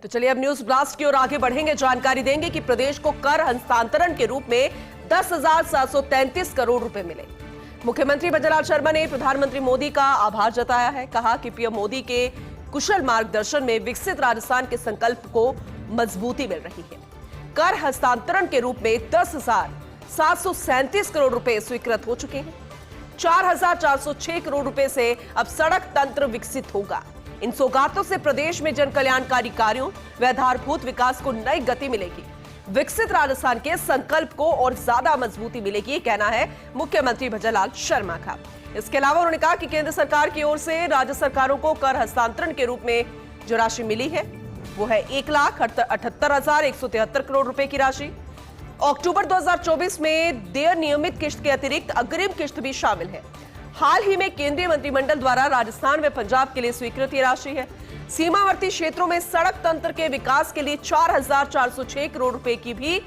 तो चलिए अब न्यूज ब्लास्ट की ओर आगे बढ़ेंगे। जानकारी देंगे कि प्रदेश को कर हस्तांतरण के रूप में 10,733 करोड़ रुपए मिले। मुख्यमंत्री भजनलाल शर्मा ने प्रधानमंत्री मोदी का आभार जताया है। कहा कि पीएम मोदी के कुशल मार्गदर्शन में विकसित राजस्थान के संकल्प को मजबूती मिल रही है। कर हस्तांतरण के रूप में 10,737 करोड़ रुपए स्वीकृत हो चुके हैं। 4,406 करोड़ रुपए से अब सड़क तंत्र विकसित होगा। इन सौगातों से प्रदेश में जन कल्याणकारी कार्यों व आधारभूत विकास को नई गति मिलेगी। विकसित राजस्थान के संकल्प को और ज्यादा मजबूती मिलेगी, कहना है मुख्यमंत्री भजनलाल शर्मा का। इसके अलावा उन्होंने कहा कि केंद्र सरकार की ओर से राज्य सरकारों को कर हस्तांतरण के रूप में जो राशि मिली है वो है 1,78,173 करोड़ रुपए की राशि। अक्टूबर 2024 में देय नियमित किश्त के अतिरिक्त अग्रिम किश्त भी शामिल है। हाल ही में केंद्रीय मंत्रिमंडल द्वारा राजस्थान व पंजाब के लिए स्वीकृत ये राशि है। सीमावर्ती क्षेत्रों में सड़क तंत्र के विकास के लिए 4,406 करोड़ रुपए की भी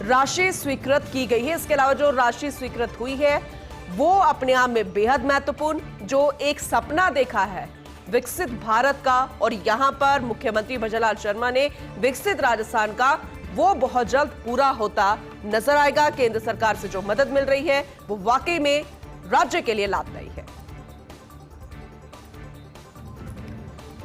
राशि स्वीकृत की गई है। इसके अलावा जो राशि स्वीकृत हुई है वो अपने आप में बेहद महत्वपूर्ण, जो एक सपना देखा है विकसित भारत का, और यहां पर मुख्यमंत्री भजनलाल शर्मा ने विकसित राजस्थान का, वो बहुत जल्द पूरा होता नजर आएगा। केंद्र सरकार से जो मदद मिल रही है वो वाकई में राज्य के लिए लाभदायी है।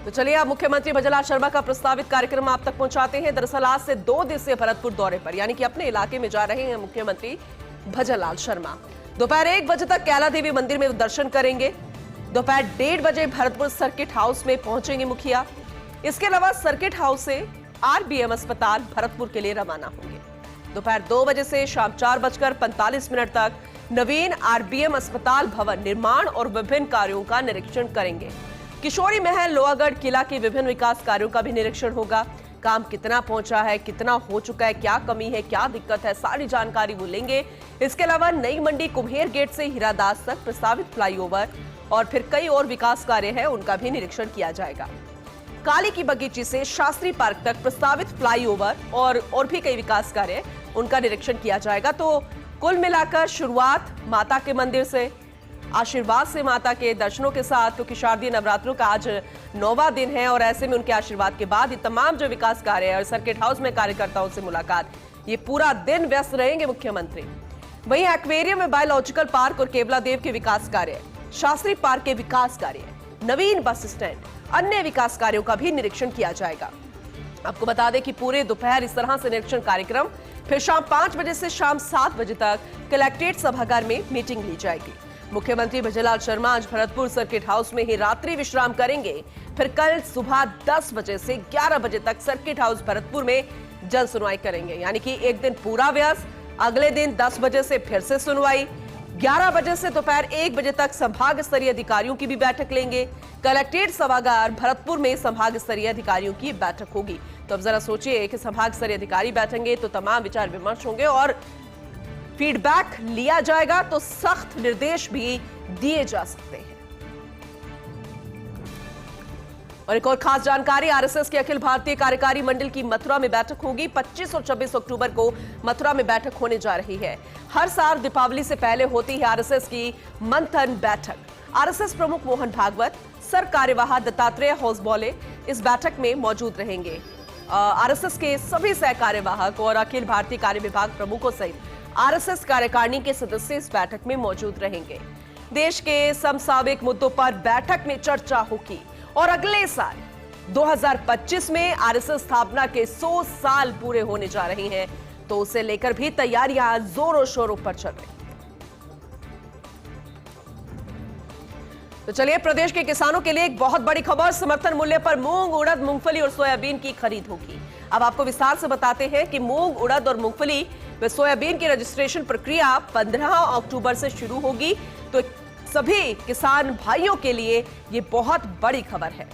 तो चलिए अब मुख्यमंत्री भजनलाल शर्मा का प्रस्तावित कार्यक्रम आप तक पहुंचाते हैं। दरअसल आज से 2 दिवसीय भरतपुर दौरे पर यानी कि अपने इलाके में जा रहे हैं मुख्यमंत्री भजनलाल शर्मा। दोपहर 1 बजे तक कैला देवी मंदिर में दर्शन करेंगे। दोपहर 1:30 बजे भरतपुर सर्किट हाउस में पहुंचेंगे मुखिया। इसके अलावा सर्किट हाउस से आरबीएम अस्पताल भरतपुर के लिए रवाना होंगे। दोपहर 2 बजे से शाम 4:45 तक नवीन आरबीएम अस्पताल भवन निर्माण और विभिन्न कार्यों का निरीक्षण करेंगे। किशोरी महल, लोहागढ़ किला के विभिन्न विकास कार्यों का भी निरीक्षण होगा। काम कितना पहुंचा है, कितना हो चुका है, क्या कमी है, क्या दिक्कत है, सारी जानकारी वो लेंगे। इसके अलावा नई मंडी कुम्हेर गेट से हीरादास तक प्रस्तावित फ्लाईओवर और फिर कई और विकास कार्य है, उनका भी निरीक्षण किया जाएगा। काली की बगीची से शास्त्री पार्क तक प्रस्तावित फ्लाईओवर और भी कई विकास कार्य, उनका निरीक्षण किया जाएगा। तो कुल मिलाकर शुरुआत माता के मंदिर से, आशीर्वाद से, माता के दर्शनों के साथ, क्योंकि शारदीय नवरात्रों का आज 9वां दिन है और ऐसे में उनके आशीर्वाद के बाद ये तमाम जो विकास कार्य है और सर्किट हाउस में कार्यकर्ताओं से मुलाकात, ये पूरा दिन व्यस्त रहेंगे मुख्यमंत्री। वहीं एक्वेरियम में बायोलॉजिकल पार्क और केवलादेव के विकास कार्य, शास्त्री पार्क के विकास कार्य, नवीन बस स्टैंड, अन्य विकास कार्यों का भी निरीक्षण किया जाएगा। आपको बता दें कि पूरे दोपहर इस तरह से निरीक्षण कार्यक्रम, फिर शाम 5 बजे से शाम 7 बजे तक कलेक्ट्रेट सभागार में मीटिंग ली जाएगी। मुख्यमंत्री भजनलाल शर्मा आज भरतपुर सर्किट हाउस में ही रात्रि विश्राम करेंगे। फिर कल सुबह 10 बजे से 11 बजे तक सर्किट हाउस भरतपुर में जन सुनवाई करेंगे, यानी कि एक दिन पूरा व्यस्त। अगले दिन 10 बजे से फिर से सुनवाई, 11 बजे से दोपहर 1 बजे तक संभाग स्तरीय अधिकारियों की भी बैठक लेंगे। कलेक्ट्रेट सभागार भरतपुर में संभाग स्तरीय अधिकारियों की बैठक होगी। तो अब जरा सोचिए कि संभाग स्तरीय अधिकारी बैठेंगे तो तमाम विचार विमर्श होंगे और फीडबैक लिया जाएगा, तो सख्त निर्देश भी दिए जा सकते हैं। और एक और खास जानकारी, आरएसएस की अखिल भारतीय कार्यकारी मंडल की मथुरा में बैठक होगी। 25 और 26 अक्टूबर को मथुरा में बैठक होने जा रही है। हर साल दीपावली से पहले होती है आरएसएस की मंथन बैठक। आरएसएस प्रमुख मोहन भागवत, सर कार्यवाह दत्तात्रेय होसबोले इस बैठक में मौजूद रहेंगे। आरएसएस के सभी सह कार्यवाहक और अखिल भारतीय कार्य विभाग प्रमुखों सहित आरएसएस कार्यकारिणी के सदस्य इस बैठक में मौजूद रहेंगे। देश के समसामयिक मुद्दों पर बैठक में चर्चा होगी और अगले साल 2025 में आरएसएस स्थापना के 100 साल पूरे होने जा रहे हैं, तो उसे लेकर भी तैयारियां जोरों शोरों पर चल रही हैं। तो चलिए प्रदेश के किसानों के लिए एक बहुत बड़ी खबर, समर्थन मूल्य पर मूंग, उड़द, मूंगफली और सोयाबीन की खरीद होगी। अब आपको विस्तार से बताते हैं कि मूंग, उड़द और मूंगफली व सोयाबीन की रजिस्ट्रेशन प्रक्रिया 15 अक्टूबर से शुरू होगी। तो सभी किसान भाइयों के लिए ये बहुत बड़ी खबर है।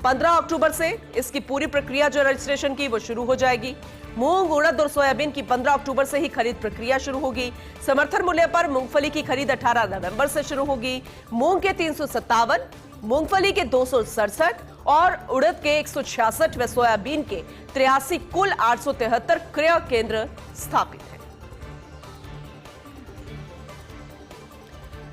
15 अक्टूबर से इसकी पूरी प्रक्रिया जो रजिस्ट्रेशन की वो शुरू हो जाएगी। मूंग, उड़द और सोयाबीन की 15 अक्टूबर से ही खरीद प्रक्रिया शुरू होगी। समर्थन मूल्य पर मूंगफली की खरीद 18 नवंबर से शुरू होगी। मूंग के 357, मूंगफली के 267 और उड़द के 166 व सोयाबीन के 83 कुल 873 क्रय केंद्र स्थापित हैं।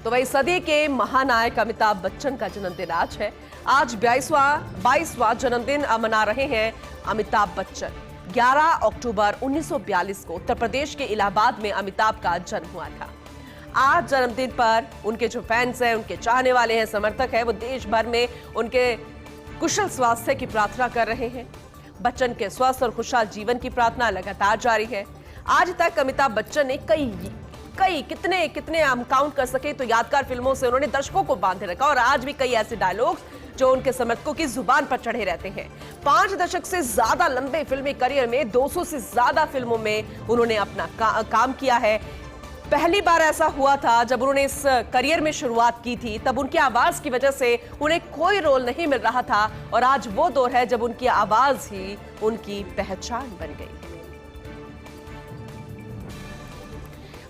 तो वही सदी के महानायक अमिताभ बच्चन का जन्मदिन आज है। आज 22वां जन्मदिन मना रहे हैं अमिताभ बच्चन। 11 अक्टूबर 1942 को उत्तर प्रदेश के इलाहाबाद में अमिताभ का जन्म हुआ था। आज जन्मदिन पर उनके जो फैंस हैं, उनके चाहने वाले हैं, समर्थक हैं, वो देश भर में उनके कुशल स्वास्थ्य की प्रार्थना कर रहे हैं। बच्चन के स्वस्थ और खुशहाल जीवन की प्रार्थना लगातार जारी है। आज तक अमिताभ बच्चन ने कितने हम काउंट कर सके तो यादगार फिल्मों से उन्होंने दर्शकों को बांधे रखा और आज भी कई ऐसे डायलॉग्स जो उनके समर्थकों की जुबान पर चढ़े रहते हैं। 5 दशक से ज्यादा लंबे फिल्मी करियर में 200 से ज्यादा फिल्मों में उन्होंने अपना काम किया है। पहली बार ऐसा हुआ था जब उन्होंने इस करियर में शुरुआत की थी, तब उनकी आवाज की वजह से उन्हें कोई रोल नहीं मिल रहा था और आज वो दौर है जब उनकी आवाज ही उनकी पहचान बन गई।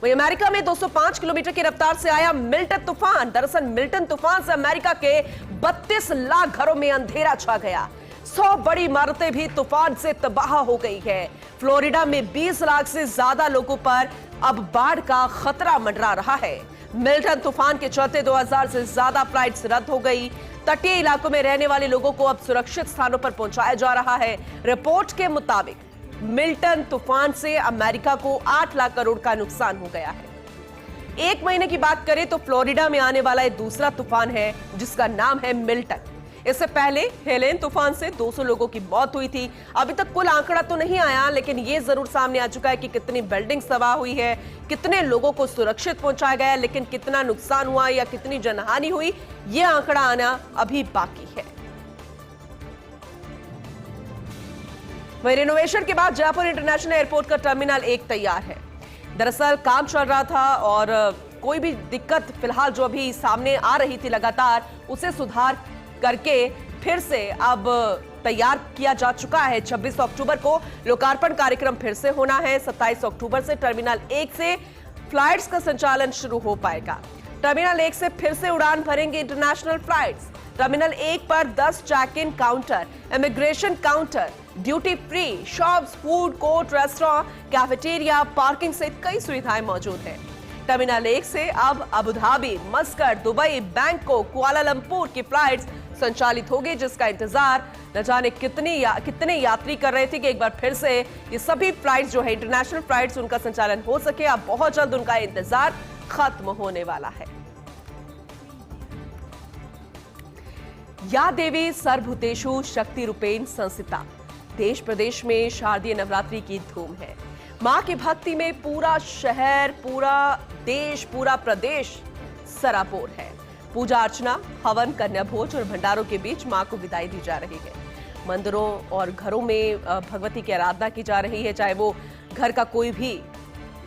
वहीं अमेरिका में 205 किलोमीटर की रफ्तार से आया मिल्टन तूफान। दरअसल मिल्टन तूफान से अमेरिका के 32 लाख घरों में अंधेरा छा गया। 100 बड़ी इमारतें भी तूफान से तबाह हो गई है। फ्लोरिडा में 20 लाख से ज्यादा लोगों पर अब बाढ़ का खतरा मंडरा रहा है। मिल्टन तूफान के चलते 2000 से ज्यादा फ्लाइट्स रद्द हो गई। तटीय इलाकों में रहने वाले लोगों को अब सुरक्षित स्थानों पर पहुंचाया जा रहा है। रिपोर्ट के मुताबिक मिल्टन तूफान से अमेरिका को 8 लाख करोड़ का नुकसान हो गया है। एक महीने की बात करें तो फ्लोरिडा में आने वाला एक दूसरा तूफान है जिसका नाम है मिल्टन। इससे पहले हेलेन तूफान से 200 लोगों की मौत हुई थी। अभी तक कुल आंकड़ा तो नहीं आया, लेकिन यह जरूर सामने आ चुका है कि कितनी बिल्डिंग तबाह हुई है, कितने लोगों को सुरक्षित पहुंचाया गया, लेकिन कितना नुकसान हुआ या कितनी जनहानि हुई, यह आंकड़ा आना अभी बाकी है। वहीं रिनोवेशन के बाद जयपुर इंटरनेशनल एयरपोर्ट का टर्मिनल 1 तैयार है। दरअसल काम चल रहा था और कोई भी दिक्कत फिलहाल जो अभी सामने आ रही थी लगातार, उसे सुधार करके फिर से अब तैयार किया जा चुका है। 26 अक्टूबर को लोकार्पण कार्यक्रम फिर से होना है। 27 अक्टूबर से टर्मिनल 1 से फ्लाइट्स का संचालन शुरू हो पाएगा। टर्मिनल 1 से फिर से उड़ान भरेंगे इंटरनेशनल फ्लाइट्स। टर्मिनल 1 पर 10 check in counter, immigration counter, duty free shops, food court, restaurant, cafeteria, parking सहित कई सुविधाएं मौजूद हैं। टर्मिनल 1 से अब Abu Dhabi, Muscat, Dubai, Bangkok, Kuala Lumpur की फ्लाइट्स संचालित होगी, जिसका इंतजार न जाने कितने यात्री कर रहे थे कि एक बार फिर से ये सभी फ्लाइट्स जो है इंटरनेशनल फ्लाइट्स उनका संचालन हो सके। अब बहुत जल्द उनका इंतजार खत्म होने वाला है। या देवी सर्वभूतेषु शक्ति रूपेण संस्थिता। देश प्रदेश में शारदीय नवरात्रि की धूम है। मां की भक्ति में पूरा शहर, पूरा देश, पूरा प्रदेश सराबोर है। पूजा अर्चना, हवन, कन्या भोज और भंडारों के बीच मां को विदाई दी जा रही है। मंदिरों और घरों में भगवती की आराधना की जा रही है, चाहे वो घर का कोई भी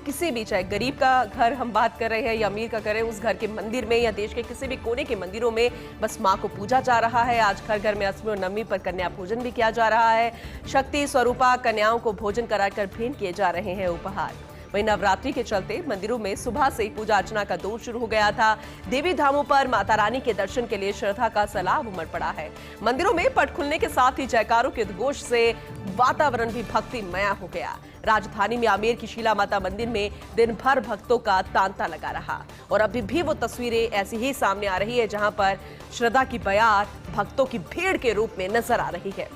किसी भी, चाहे गरीब का घर हम बात कर रहे हैं या अमीर का कर रहे हैं, उस घर के मंदिर में या देश के किसी भी कोने के मंदिरों में बस मां को पूजा जा रहा है। आज घर घर में अष्टमी और नवमी पर कन्या भोजन भी किया जा रहा है। शक्ति स्वरूपा कन्याओं को भोजन कराकर भेंट किए जा रहे हैं उपहार। वहीं नवरात्रि के चलते मंदिरों में सुबह से ही पूजा अर्चना का दौर शुरू हो गया था। देवी धामों पर माता रानी के दर्शन के लिए श्रद्धा का सैलाब उमड़ पड़ा है। मंदिरों में पट खुलने के साथ ही जयकारों के उद्घोष से वातावरण भी भक्तिमय हो गया। राजधानी में आमेर की शीला माता मंदिर में दिन भर भक्तों का तांता लगा रहा और अभी भी वो तस्वीरें ऐसी ही सामने आ रही है, जहां पर श्रद्धा की बयार भक्तों की भीड़ के रूप में नजर आ रही है।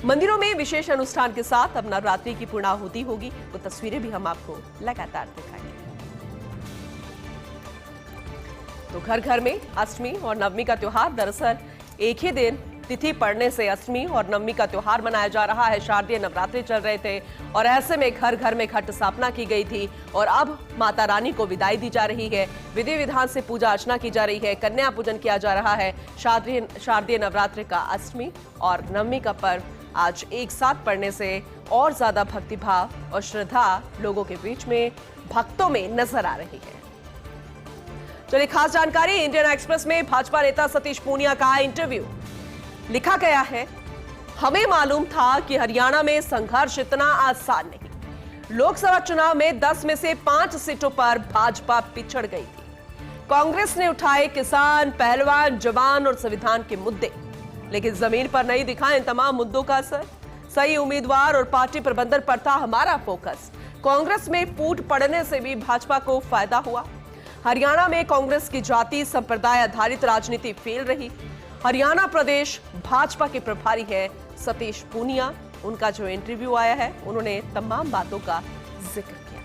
मंदिरों में विशेष अनुष्ठान के साथ अब नवरात्रि की पूर्णाहुति होगी। वो तस्वीरें भी हम आपको लगातार दिखाएंगे। तो घर घर में अष्टमी और नवमी का त्योहार, दरअसल एक ही दिन तिथि पड़ने से अष्टमी और नवमी का त्योहार मनाया जा रहा है। शारदीय नवरात्रि चल रहे थे और ऐसे में घर घर में घट स्थापना की गई थी और अब माता रानी को विदाई दी जा रही है। विधि विधान से पूजा अर्चना की जा रही है, कन्या पूजन किया जा रहा है। शारदीय नवरात्रि का अष्टमी और नवमी का पर्व आज एक साथ पड़ने से और ज्यादा भक्तिभाव और श्रद्धा लोगों के बीच में, भक्तों में नजर आ रही है। चलिए खास जानकारी, इंडियन एक्सप्रेस में भाजपा नेता सतीश पूनिया का इंटरव्यू। लिखा गया है, हमें मालूम था कि हरियाणा में संघर्ष इतना आसान नहीं। लोकसभा चुनाव में 10 में से 5 सीटों पर भाजपा पिछड़ गई थी। कांग्रेस ने उठाए किसान, पहलवान, जवान और संविधान के मुद्दे, लेकिन जमीन पर नहीं दिखा इन तमाम मुद्दों का असर। सही उम्मीदवार और पार्टी प्रबंधन पर था हमारा फोकस। कांग्रेस में फूट पड़ने से भी भाजपा को फायदा हुआ। हरियाणा में कांग्रेस की जाति संप्रदाय आधारित राजनीति फेल रही। हरियाणा प्रदेश भाजपा के प्रभारी है सतीश पूनिया, उनका जो इंटरव्यू आया है उन्होंने तमाम बातों का जिक्र किया।